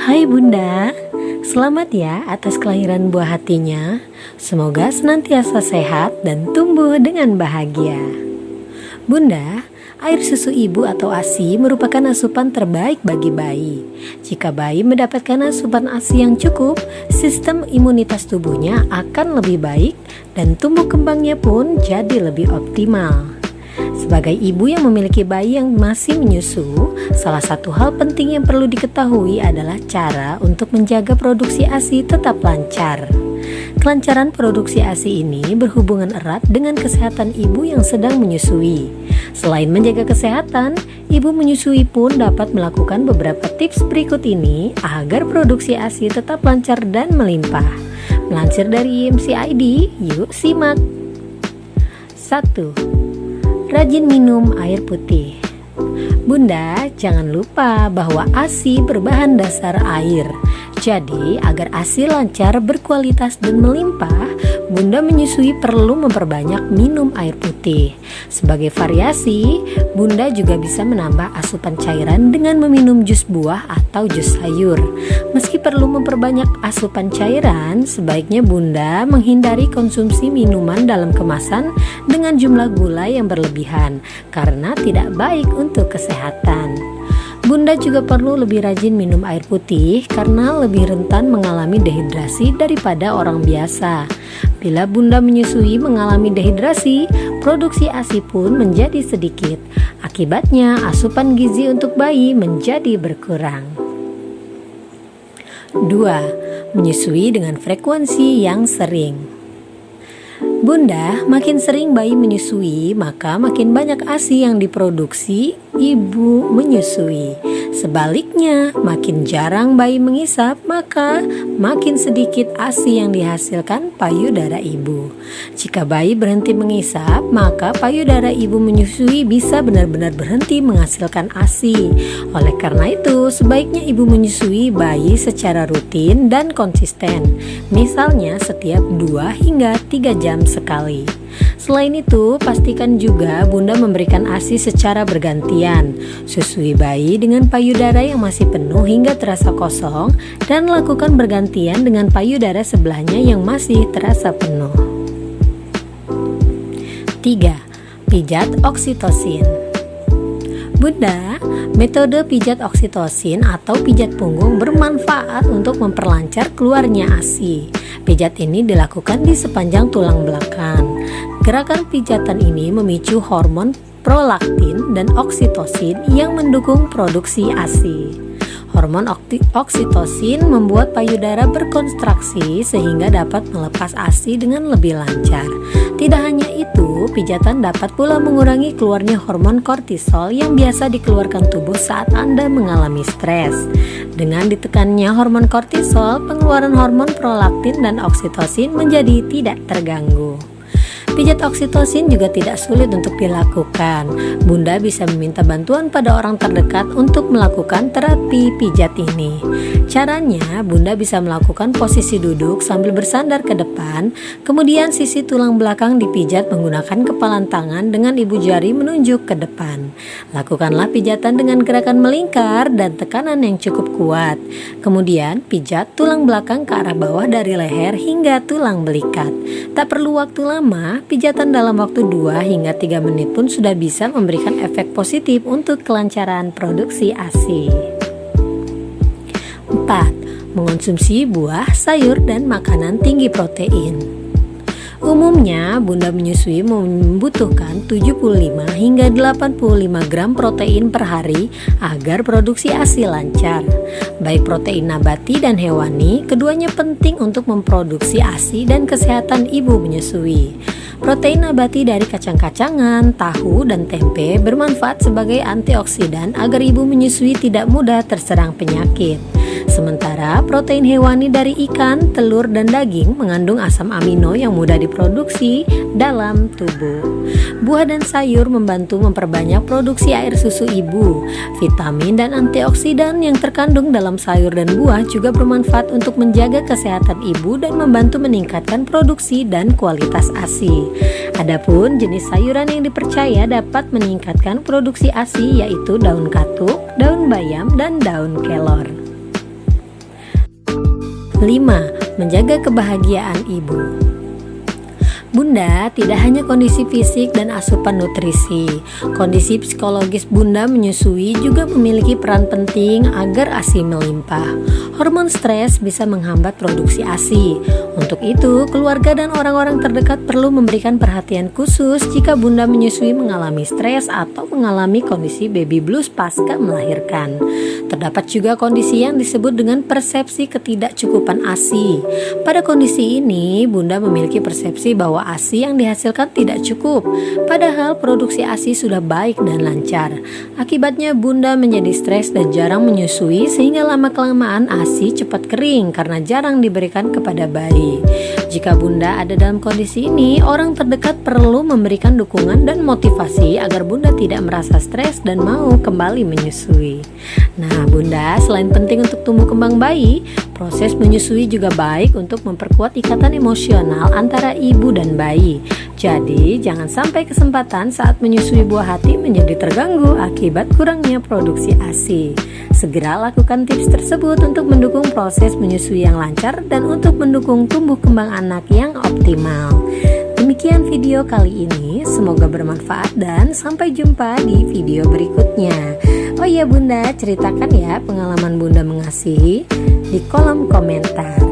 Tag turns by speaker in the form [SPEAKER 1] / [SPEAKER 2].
[SPEAKER 1] Hai Bunda, selamat ya atas kelahiran buah hatinya. Semoga senantiasa sehat dan tumbuh dengan bahagia. Bunda, air susu ibu atau ASI merupakan asupan terbaik bagi bayi. Jika bayi mendapatkan asupan ASI yang cukup, sistem imunitas tubuhnya akan lebih baik dan tumbuh kembangnya pun jadi lebih optimal. Sebagai ibu yang memiliki bayi yang masih menyusu, salah satu hal penting yang perlu diketahui adalah cara untuk menjaga produksi ASI tetap lancar. Kelancaran produksi ASI ini berhubungan erat dengan kesehatan ibu yang sedang menyusui. Selain menjaga kesehatan, ibu menyusui pun dapat melakukan beberapa tips berikut ini agar produksi ASI tetap lancar dan melimpah. Melansir dari IMC ID, yuk simak. 1. Rajin minum air putih. Bunda, jangan lupa bahwa ASI berbahan dasar air. Jadi, agar ASI lancar, berkualitas dan melimpah, Bunda menyusui perlu memperbanyak minum air putih. Sebagai variasi, Bunda juga bisa menambah asupan cairan dengan meminum jus buah atau jus sayur. Meski perlu memperbanyak asupan cairan, sebaiknya Bunda menghindari konsumsi minuman dalam kemasan dengan jumlah gula yang berlebihan, karena tidak baik untuk kesehatan. Bunda juga perlu lebih rajin minum air putih karena lebih rentan mengalami dehidrasi daripada orang biasa. Bila Bunda menyusui mengalami dehidrasi, produksi ASI pun menjadi sedikit. Akibatnya, asupan gizi untuk bayi menjadi berkurang. 2. Menyusui dengan frekuensi yang sering. Bunda, makin sering bayi menyusui, maka makin banyak ASI yang diproduksi ibu menyusui. Sebaliknya, makin jarang bayi mengisap, maka makin sedikit ASI yang dihasilkan payudara ibu. Jika bayi berhenti mengisap, maka payudara ibu menyusui bisa benar-benar berhenti menghasilkan ASI. Oleh karena itu, sebaiknya ibu menyusui bayi secara rutin dan konsisten. Misalnya setiap 2 hingga 3 jam sekali. Selain itu, pastikan juga Bunda memberikan ASI secara bergantian. Susui bayi dengan payudara yang masih penuh hingga terasa kosong, dan lakukan bergantian dengan payudara sebelahnya yang masih terasa penuh. 3. Pijat oksitosin. Bunda, metode pijat oksitosin atau pijat punggung bermanfaat untuk memperlancar keluarnya ASI. Pijat ini dilakukan di sepanjang tulang belakang. Gerakan pijatan ini memicu hormon prolaktin dan oksitosin yang mendukung produksi ASI. Hormon oksitosin membuat payudara berkontraksi sehingga dapat melepas ASI dengan lebih lancar. Tidak hanya itu, pijatan dapat pula mengurangi keluarnya hormon kortisol yang biasa dikeluarkan tubuh saat Anda mengalami stres. Dengan ditekannya hormon kortisol, pengeluaran hormon prolaktin dan oksitosin menjadi tidak terganggu. Pijat oksitosin juga tidak sulit untuk dilakukan. Bunda bisa meminta bantuan pada orang terdekat untuk melakukan terapi pijat ini. Caranya, Bunda bisa melakukan posisi duduk sambil bersandar ke depan, kemudian sisi tulang belakang dipijat menggunakan kepalan tangan dengan ibu jari menunjuk ke depan. Lakukanlah pijatan dengan gerakan melingkar dan tekanan yang cukup kuat. Kemudian, pijat tulang belakang ke arah bawah dari leher hingga tulang belikat. Tak perlu waktu lama, pijatan dalam waktu 2 hingga 3 menit pun sudah bisa memberikan efek positif untuk kelancaran produksi ASI. 4. Mengonsumsi buah, sayur, dan makanan tinggi protein. Umumnya, Bunda menyusui membutuhkan 75 hingga 85 gram protein per hari agar produksi ASI lancar. Baik protein nabati dan hewani, keduanya penting untuk memproduksi ASI dan kesehatan ibu menyusui. Protein nabati dari kacang-kacangan, tahu, dan tempe bermanfaat sebagai antioksidan agar ibu menyusui tidak mudah terserang penyakit. Sementara protein hewani dari ikan, telur, dan daging mengandung asam amino yang mudah diproduksi dalam tubuh. Buah dan sayur membantu memperbanyak produksi air susu ibu. Vitamin dan antioksidan yang terkandung dalam sayur dan buah juga bermanfaat untuk menjaga kesehatan ibu dan membantu meningkatkan produksi dan kualitas ASI. Adapun jenis sayuran yang dipercaya dapat meningkatkan produksi ASI yaitu daun katuk, daun bayam, dan daun kelor. 5. Menjaga kebahagiaan ibu. Bunda tidak hanya kondisi fisik dan asupan nutrisi. Kondisi psikologis bunda menyusui juga memiliki peran penting agar ASI melimpah. Hormon stres bisa menghambat produksi ASI. Untuk itu, keluarga dan orang-orang terdekat perlu memberikan perhatian khusus jika bunda menyusui mengalami stres atau mengalami kondisi baby blues pasca melahirkan. Terdapat juga kondisi yang disebut dengan persepsi ketidakcukupan ASI. Pada kondisi ini, bunda memiliki persepsi bahwa ASI yang dihasilkan tidak cukup, padahal produksi ASI sudah baik dan lancar. Akibatnya bunda menjadi stres dan jarang menyusui, sehingga lama-kelamaan ASI cepat kering karena jarang diberikan kepada bayi. Jika bunda ada dalam kondisi ini, orang terdekat perlu memberikan dukungan dan motivasi agar bunda tidak merasa stres dan mau kembali menyusui. Nah bunda, selain penting untuk tumbuh kembang bayi, proses menyusui juga baik untuk memperkuat ikatan emosional antara ibu dan bayi. Jadi, jangan sampai kesempatan saat menyusui buah hati menjadi terganggu akibat kurangnya produksi ASI. Segera lakukan tips tersebut untuk mendukung proses menyusui yang lancar dan untuk mendukung tumbuh kembang anak yang optimal. Demikian video kali ini, semoga bermanfaat dan sampai jumpa di video berikutnya. Oh iya bunda, ceritakan ya pengalaman bunda mengasihi di kolom komentar.